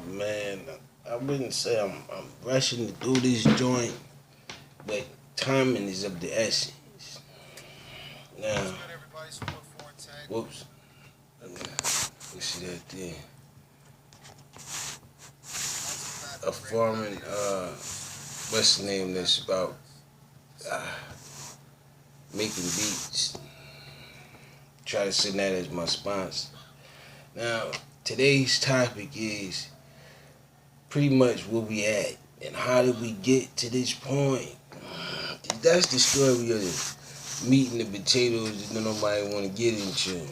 Man, I wouldn't say I'm rushing to do this joint, but timing is of the essence. Now, whoops. Let's see that there. A foreign, what's the name that's about uh, making beats. Try to send that as my sponsor. Now, today's topic is pretty much where we at and how did we get to this point. That's the story of the meat and the potatoes that nobody want to get into.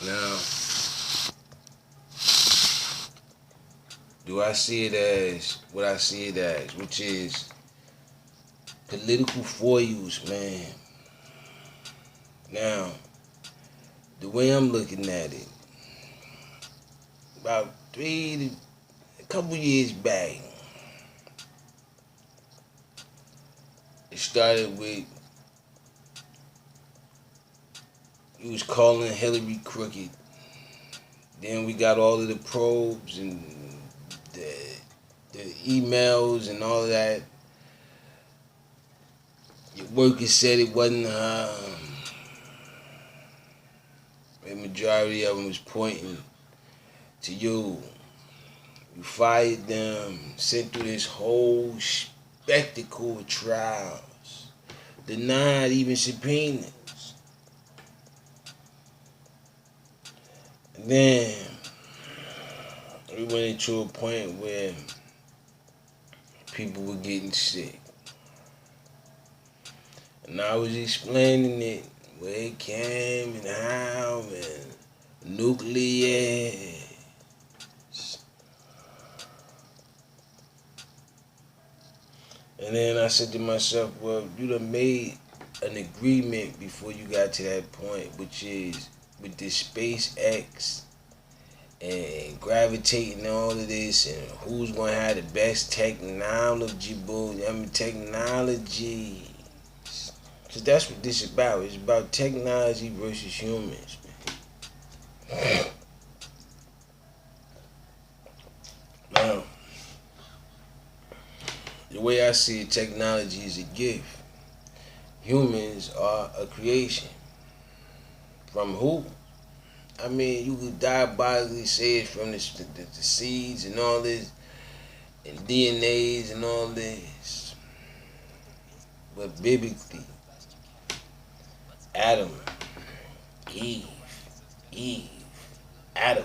Now, do I see it as what I see it as, which is political foils, man. Now, the way I'm looking at it, about a couple years back, it started with he was calling Hillary crooked. Then we got all of the probes and the emails and all of that. Your workers said it wasn't her. The majority of them was pointing to you. You fired them, sent through this whole spectacle of trials, denied even subpoenas. And then we went into a point where people were getting sick. And I was explaining it, where it came and how, and nuclear. And then I said to myself, well, you done made an agreement before you got to that point, which is with this SpaceX and gravitating all of this and who's going to have the best technology, technology. Because that's what this is about. It's about technology versus humans, man. Now, the way I see it, technology is a gift. Humans are a creation. From who? I mean, you could diabolically say it from the seeds and all this, and DNAs and all this. But biblically, Adam, Eve, Adam.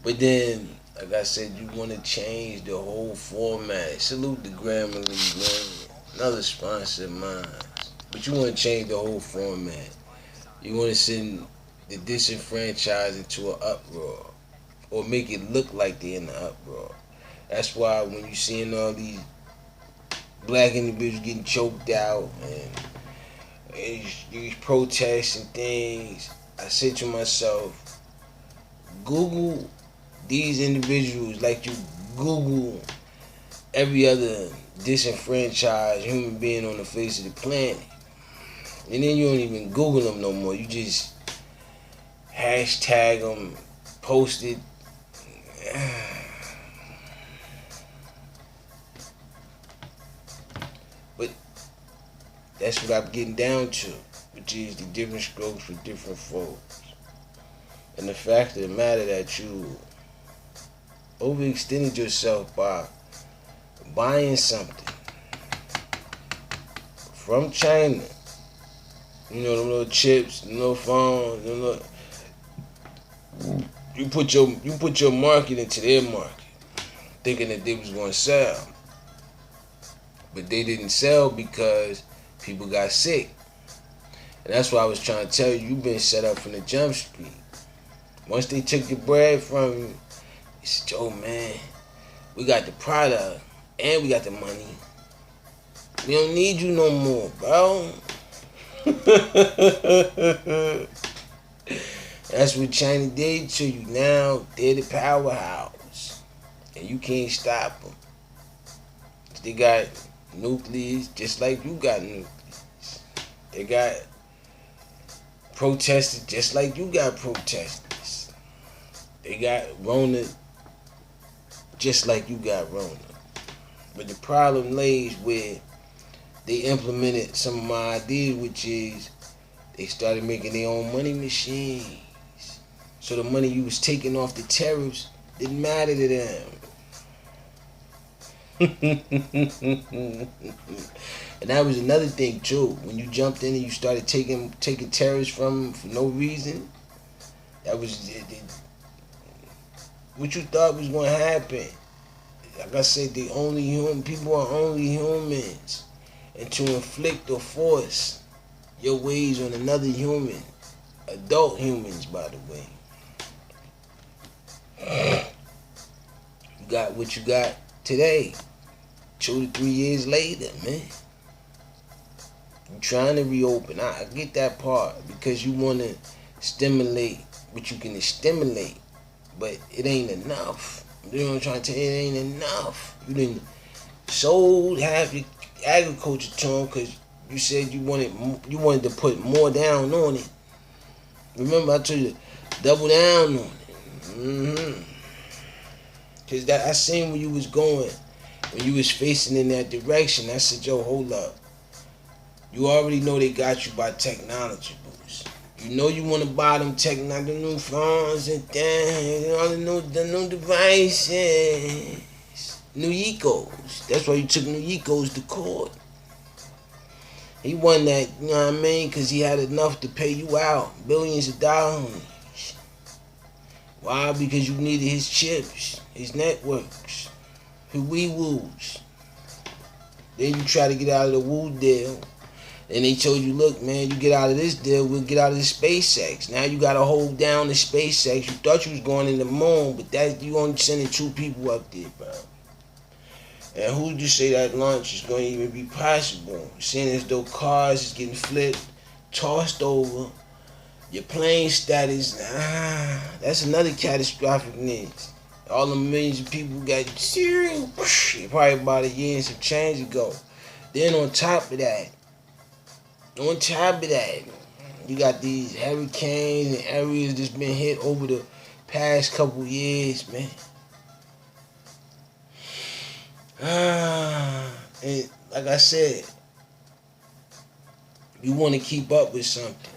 But then, like I said, you want to change the whole format. Salute the Grammarly, man. Another sponsor of mine. But you want to change the whole format. You want to send the disenfranchised into an uproar. Or make it look like they're in the uproar. That's why when you seeing all these black individuals getting choked out and these protests and things, I said to myself, Google these individuals like you Google every other disenfranchised human being on the face of the planet. And then you don't even Google them no more. You just hashtag them, post it. But that's what I'm getting down to, which is the different strokes for different folks. And the fact of the matter that you overextended yourself by buying something from China. You know, them little chips, them little phones, them little, you put your market into their market, thinking that they was gonna sell. But they didn't sell because people got sick. And that's why I was trying to tell you, you've been set up from the jump street. Once they took the bread from you, they said, "Yo, man, we got the product and we got the money. We don't need you no more, bro." That's what China did to you. Now they're the powerhouse, and you can't stop them. They got nucleus just like you got nucleus. They got protesters just like you got protesters. They got Rona just like you got Rona. But the problem lays where they implemented some of my ideas, which is they started making their own money machines. So the money you was taking off the tariffs didn't matter to them. And that was another thing too. When you jumped in and you started taking tariffs from them for no reason, that was what you thought was going to happen. Like I said, people are only humans, and to inflict or force your ways on another human, adult humans, by the way, you got what you got today. 2 to 3 years later, man. You trying to reopen. I get that part because you want to stimulate what you can stimulate, but it ain't enough. You know what I'm trying to tell you? It ain't enough. You didn't sold half your agriculture to them because you said you wanted to put more down on it. Remember I told you double down on it. Cause I seen where you was going when you was facing in that direction. I said, yo, hold up. You already know they got you by technology boost. You know you want to buy them the new phones and all the new devices, new Ecos. That's why you took new Ecos to court. He won that, you know what I mean, because he had enough to pay you out billions of dollars. Why? Because you needed his chips, his networks, his wee-woos. Then you try to get out of the woo deal. And they told you, look, man, you get out of this deal, we'll get out of the SpaceX. Now you got to hold down the SpaceX. You thought you was going in the moon, but that you only sending 2 people up there, bro. And who'd you say that launch is going to even be possible? Seeing as though cars is getting flipped, tossed over, your plane status, that's another catastrophic news. All the millions of people got serial, probably about a year and some change ago. Then on top of that, you got these hurricanes and areas that's been hit over the past couple years, man. And like I said, you want to keep up with something.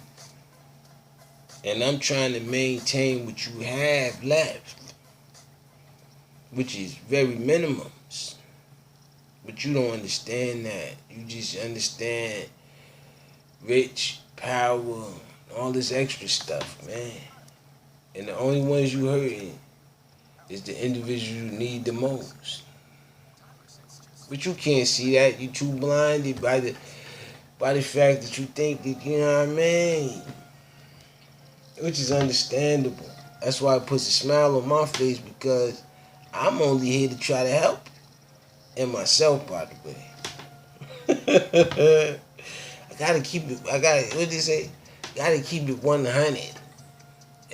And I'm trying to maintain what you have left, which is very minimums. But you don't understand that. You just understand rich, power, all this extra stuff, man. And the only ones you hurting is the individuals you need the most. But you can't see that. You're too blinded by the fact that you think that, you know what I mean? Which is understandable. That's why it puts a smile on my face, because I'm only here to try to help. And myself, by the way. I gotta keep it, what they say? Gotta keep it 100.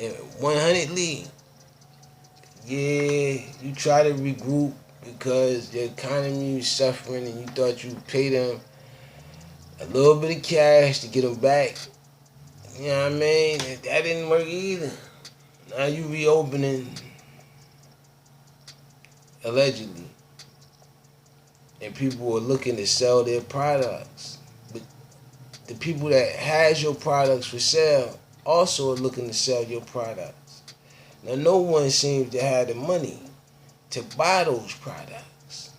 And 100ly, yeah, you try to regroup because the economy is suffering and you thought you'd pay them a little bit of cash to get them back. You know what I mean? That didn't work either. Now you reopening, allegedly, and people are looking to sell their products. But the people that has your products for sale also are looking to sell your products. Now no one seems to have the money to buy those products.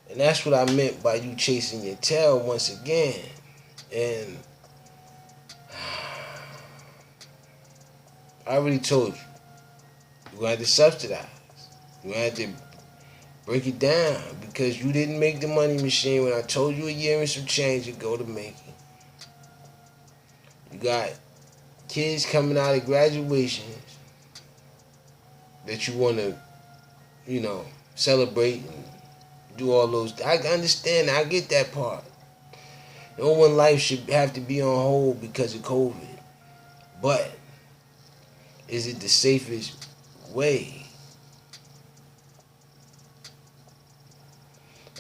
And that's what I meant by you chasing your tail once again. And I already told you, you're going to have to subsidize. You're going to have to break it down, because you didn't make the money machine when I told you a year and some change ago to make it. You got kids coming out of graduations that you want to, you know, celebrate and do all those. I understand. I get that part. No one life should have to be on hold because of COVID. But is it the safest way?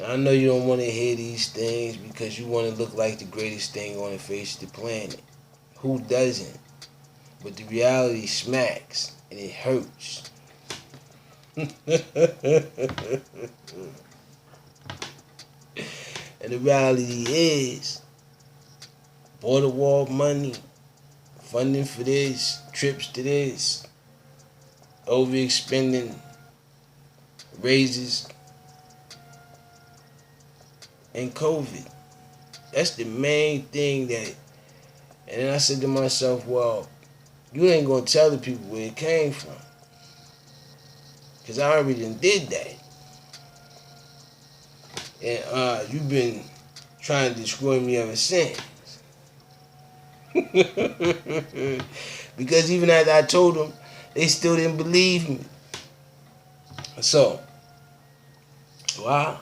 I know you don't want to hear these things because you want to look like the greatest thing on the face of the planet. Who doesn't? But the reality smacks and it hurts. And the reality is, border wall money, funding for this, trips to this, overexpending, raises, and COVID. That's the main thing that. And then I said to myself, well, you ain't gonna tell the people where it came from, cause I already done did that. And you've been trying to destroy me ever since. Because even after I told them, they still didn't believe me. So, why?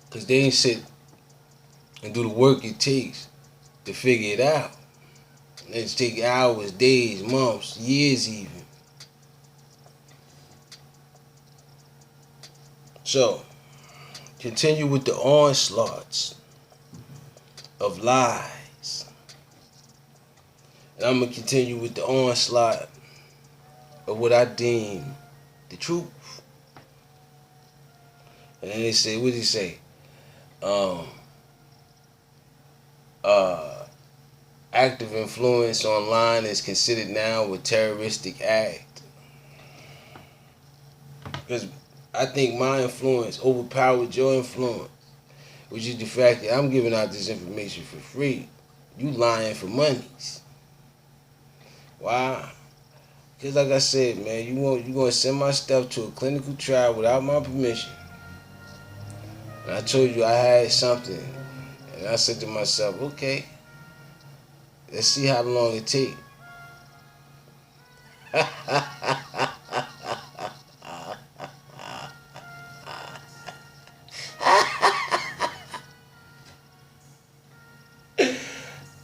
Because they ain't sit and do the work it takes to figure it out. It's take hours, days, months, years even. So, continue with the onslaughts of lies. And I'm going to continue with the onslaught of what I deem the truth. And then they say, what did he say? Active influence online is considered now a terroristic act. Because I think my influence overpowered your influence, which is the fact that I'm giving out this information for free. You lying for monies. Why? Because like I said, man, you gonna send my stuff to a clinical trial without my permission. And I told you I had something. And I said to myself, okay, let's see how long it takes.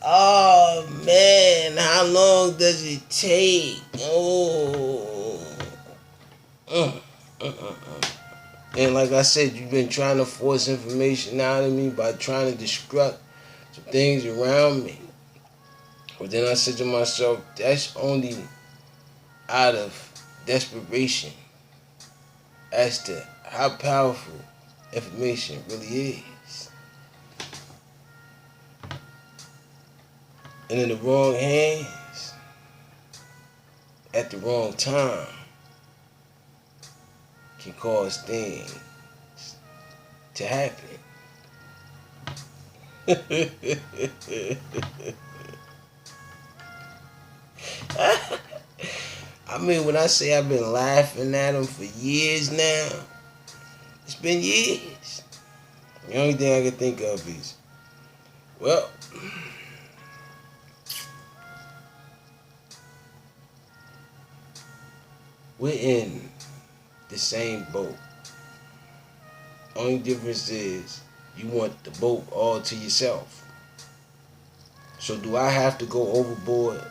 Oh man, how long does it take? Oh. And like I said, you've been trying to force information out of me by trying to destruct some things around me. But then I said to myself, that's only out of desperation as to how powerful information really is. And in the wrong hands, at the wrong time, can cause things to happen. I mean, when I say I've been laughing at him for years now, it's been years. The only thing I can think of is, well, we're in the same boat. Only difference is you want the boat all to yourself. So do I have to go overboard?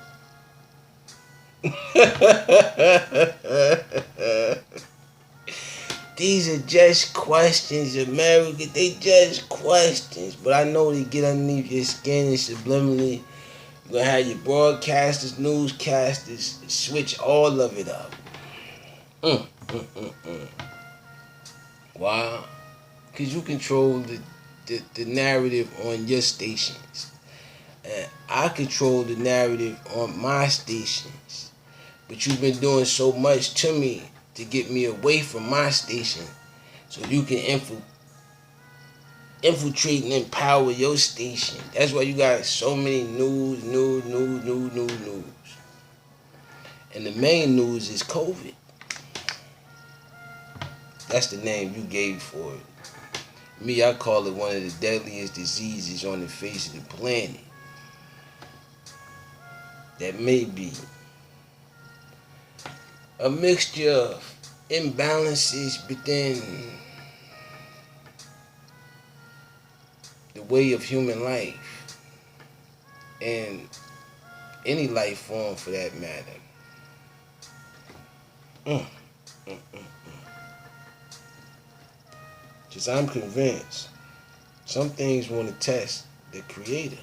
These are just questions, America. They just questions. But I know they get underneath your skin and subliminally. You're going to have your broadcasters, newscasters, switch all of it up. Why? Because you control the narrative on your stations. And I control the narrative on my stations. But you've been doing so much to me to get me away from my station so you can infiltrate and empower your station. That's why you got so many news. And the main news is COVID. That's the name you gave for it. Me, I call it one of the deadliest diseases on the face of the planet. That may be a mixture of imbalances within the way of human life and any life form for that matter. Mm, mm, mm. Because I'm convinced some things want to test the creator.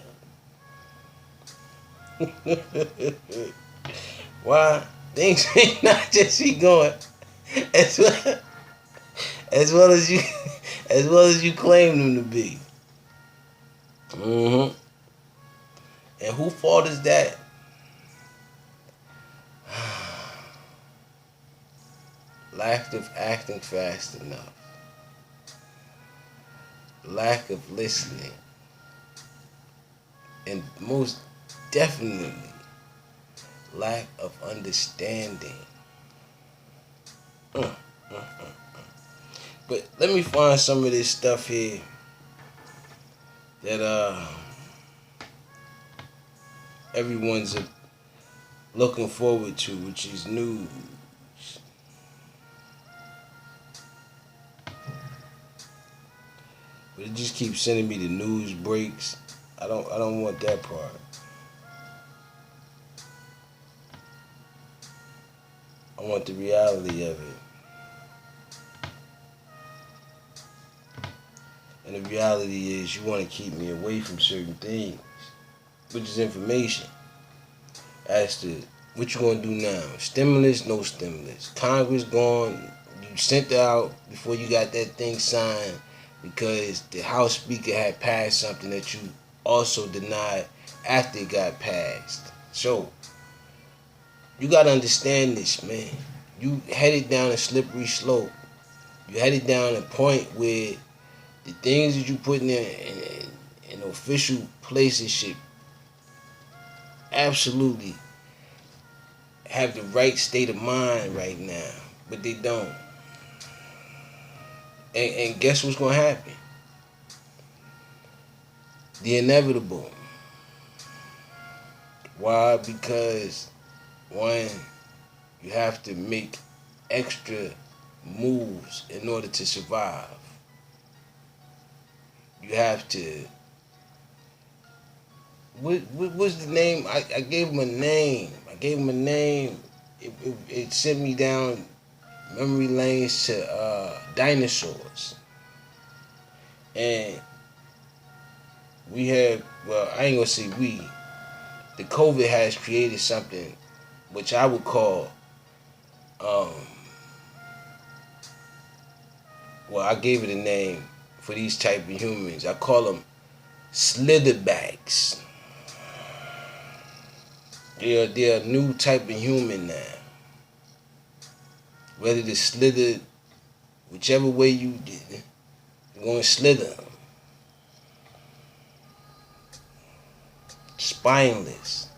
Why? Things may not just be going as well, as well as you as well as you claim them to be. Mm-hmm. And who fault is that? Lack of acting fast enough. Lack of listening. And most definitely lack of understanding. Mm, mm, mm. But let me find some of this stuff here that everyone's looking forward to, which is news. But it just keeps sending me the news breaks. I don't want that part. I want the reality of it. And the reality is you want to keep me away from certain things, which is information as to what you gonna do now. Stimulus, no stimulus. Congress gone. You sent it out before you got that thing signed because the House Speaker had passed something that you also denied after it got passed. So you gotta understand this, man. You headed down a slippery slope. You headed down a point where the things that you put in official places should absolutely have the right state of mind right now, but they don't. And guess what's gonna happen? The inevitable. Why? Because one, you have to make extra moves in order to survive. You have to. What was the name? I gave him a name. It sent me down memory lanes to dinosaurs. And we have, well, I ain't gonna say we. The COVID has created something which I would call, um, well, I gave it a name for these type of humans. I call them slitherbacks. They're a new type of human now. Whether to slither, whichever way you did it, you're gonna slither. Spineless.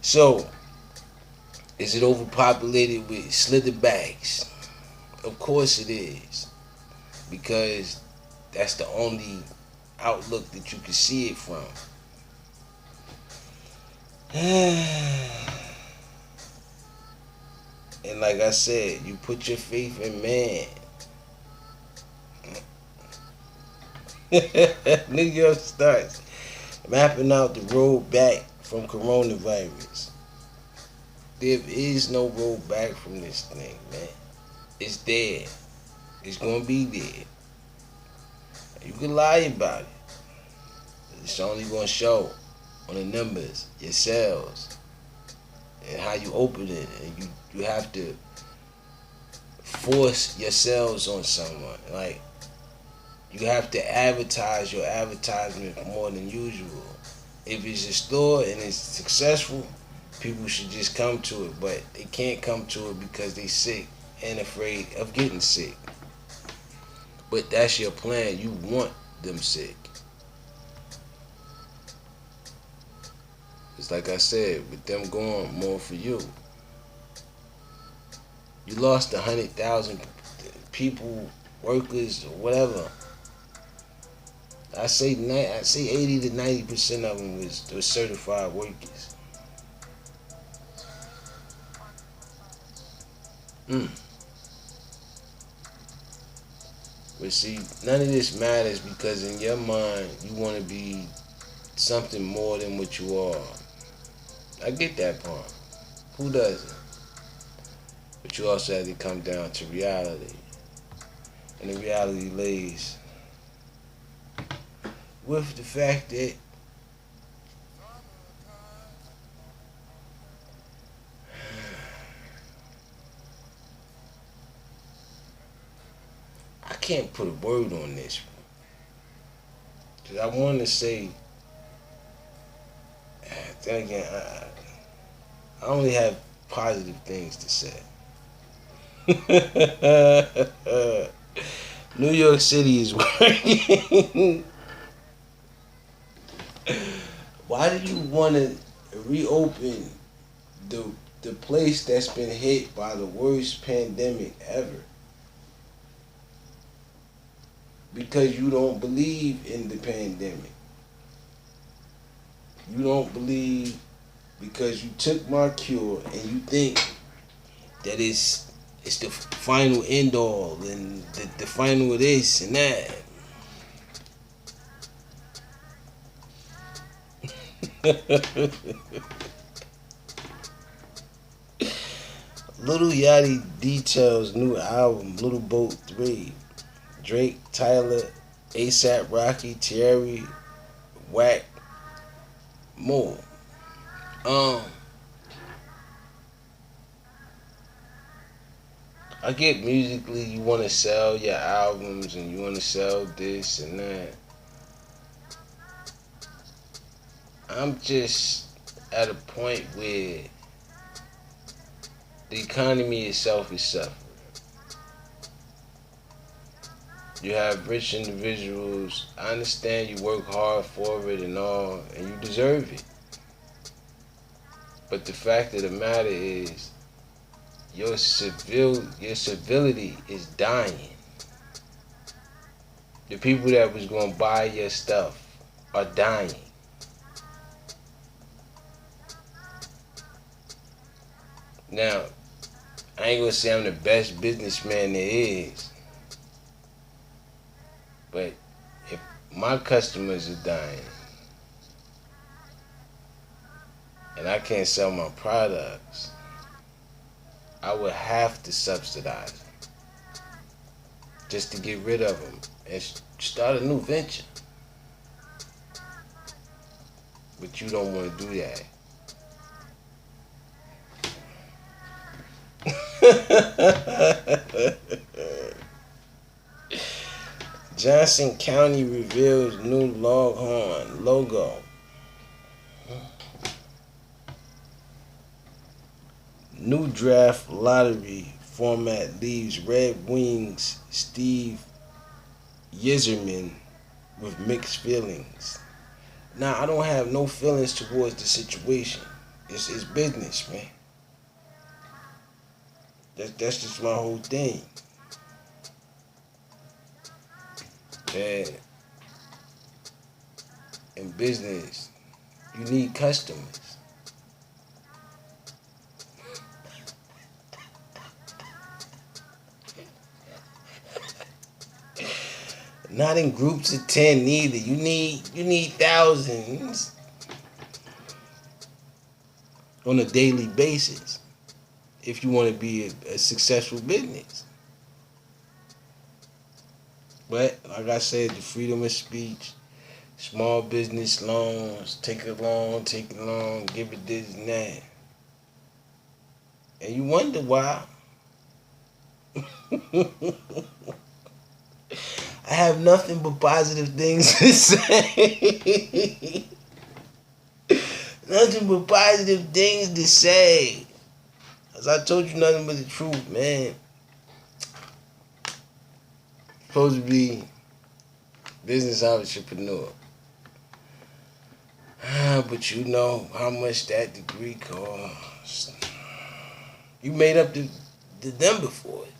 So, is it overpopulated with slitherbacks? Of course it is. Because that's the only outlook that you can see it from. And like I said, you put your faith in man. New York starts mapping out the road back from coronavirus. There is no road back from this thing, man. It's there. It's gonna be there. You can lie about it. It's only gonna show on the numbers, your sales, and how you open it. And you have to force your sales on someone. Like, you have to advertise your advertisement more than usual. If it's a store and it's successful, people should just come to it. But they can't come to it because they sick and afraid of getting sick. But that's your plan. You want them sick. It's like I said, with them going more for you. You lost 100,000 people, workers, or whatever. I say 80 to 90% of them was certified workers. But see, none of this matters because in your mind you want to be something more than what you are. I get that part. Who doesn't? But you also have to come down to reality. And the reality lays with the fact that I can't put a word on this. Cause I want to say, then again, I only have positive things to say. New York City is working. Why do you want to reopen the the place that's been hit by the worst pandemic ever? Because you don't believe in the pandemic. You don't believe because you took my cure and you think that it's the final end all and the final of this and that. Little Yachty details new album Little Boat 3. Drake, Tyler, ASAP Rocky, Thierry, Whack, more. Um, I get musically you want to sell your albums and you want to sell this and that. I'm just at a point where the economy itself is suffering. You have rich individuals. I understand you work hard for it and all, and you deserve it. But the fact of the matter is, your civility is dying. The people that was gonna buy your stuff are dying. Now, I ain't gonna say I'm the best businessman there is, but if my customers are dying and I can't sell my products, I would have to subsidize them just to get rid of them and start a new venture. But you don't want to do that. Johnson County reveals new Longhorn logo. New draft lottery format leaves Red Wings Steve Yzerman with mixed feelings. Now, I don't have no feelings towards the situation. It's business, man. That's just my whole thing. And in business, you need customers. Not in groups of 10 neither. You need thousands on a daily basis if you want to be a successful business. But like I said, the freedom of speech, small business loans, take it long, give it this and that. And you wonder why. I have nothing but positive things to say. Nothing but positive things to say. As I told you, nothing but the truth, man. Supposed to be business entrepreneur. But you know how much that degree costs. You made up the number for it.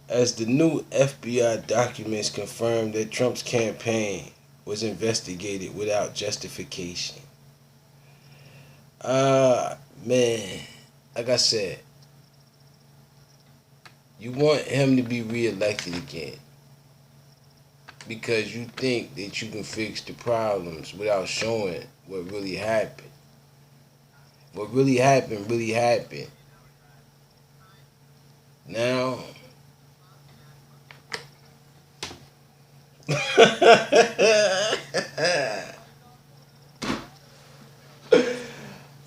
As the new FBI documents confirm that Trump's campaign was investigated without justification. Man, like I said, you want him to be reelected again. because you think that you can fix the problems without showing what really happened. What really happened really happened. Now,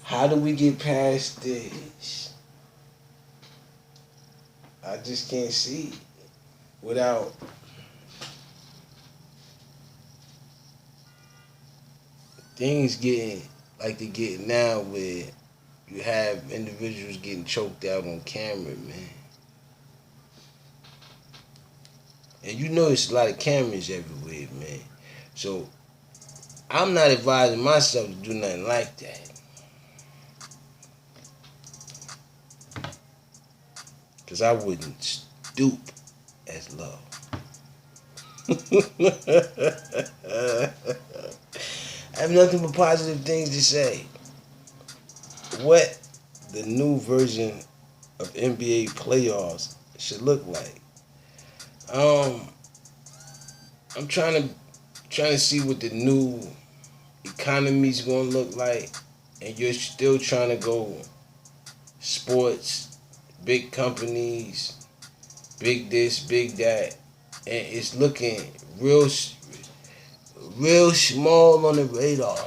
how do we get past this? I just can't see without things getting like they get now, where you have individuals getting choked out on camera, man. And you know it's a lot of cameras everywhere, man. So I'm not advising myself to do nothing like that. Because I wouldn't stoop as low. I have nothing but positive things to say. What the new version of NBA playoffs should look like. I'm trying to see what the new economy's gonna look like, and you're still trying to go sports, big companies, big this, big that, and it's looking real small on the radar, man.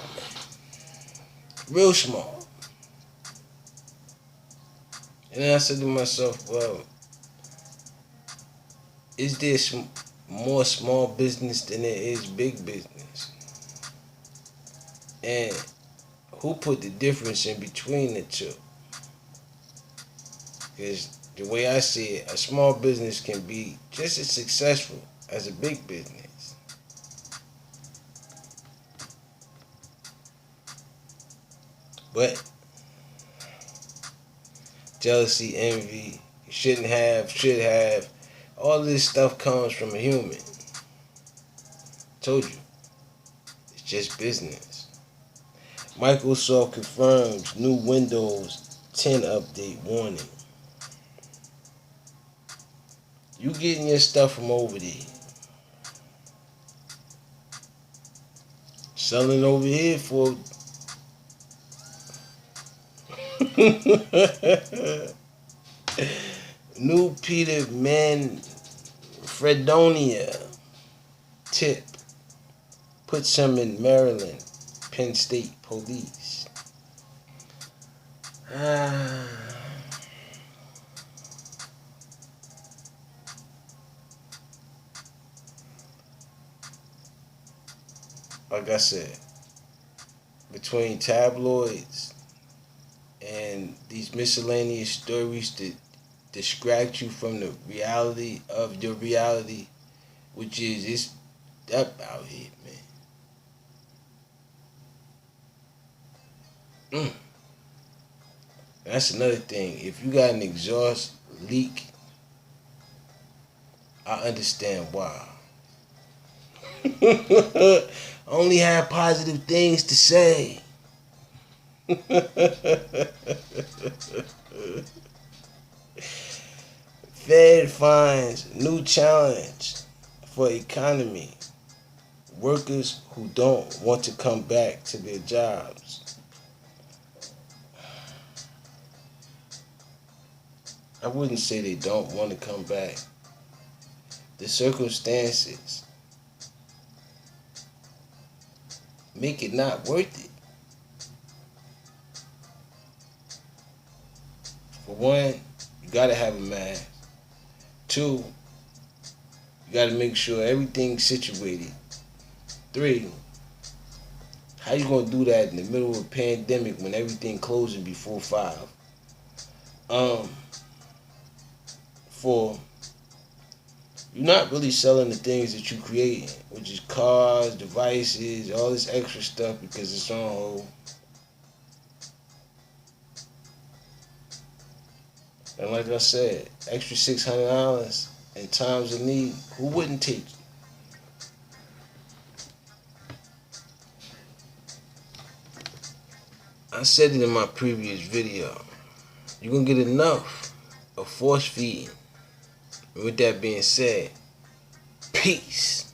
Real small. And then I said to myself, well, is there more small business than there is big business? And who put the difference in between the two? Because the way I see it, a small business can be just as successful as a big business. But jealousy, envy, should have, all this stuff comes from a human. Told you, it's just business. Microsoft confirms new Windows 10 update warning. You getting your stuff from over there. Selling over here for new Peter Manfredonia tip. Put some in Maryland. Penn State Police. Like I said, between tabloids and these miscellaneous stories that distract you from the reality of your reality, which is it's up out here, man. That's another thing. If you got an exhaust leak, I understand why. Only have positive things to say. Fed finds new challenge for economy. Workers who don't want to come back to their jobs. I wouldn't say they don't want to come back. The circumstances make it not worth it. For one, you gotta have a mask. Two, you gotta make sure everything's situated. Three, how you gonna do that in the middle of a pandemic when everything closing before 5? 4, you're not really selling the things that you create, which is cars, devices, all this extra stuff, because it's on hold. And like I said, extra $600 in times of need, who wouldn't take it? I said it in my previous video. You're going to get enough of force feeding. And with that being said, peace.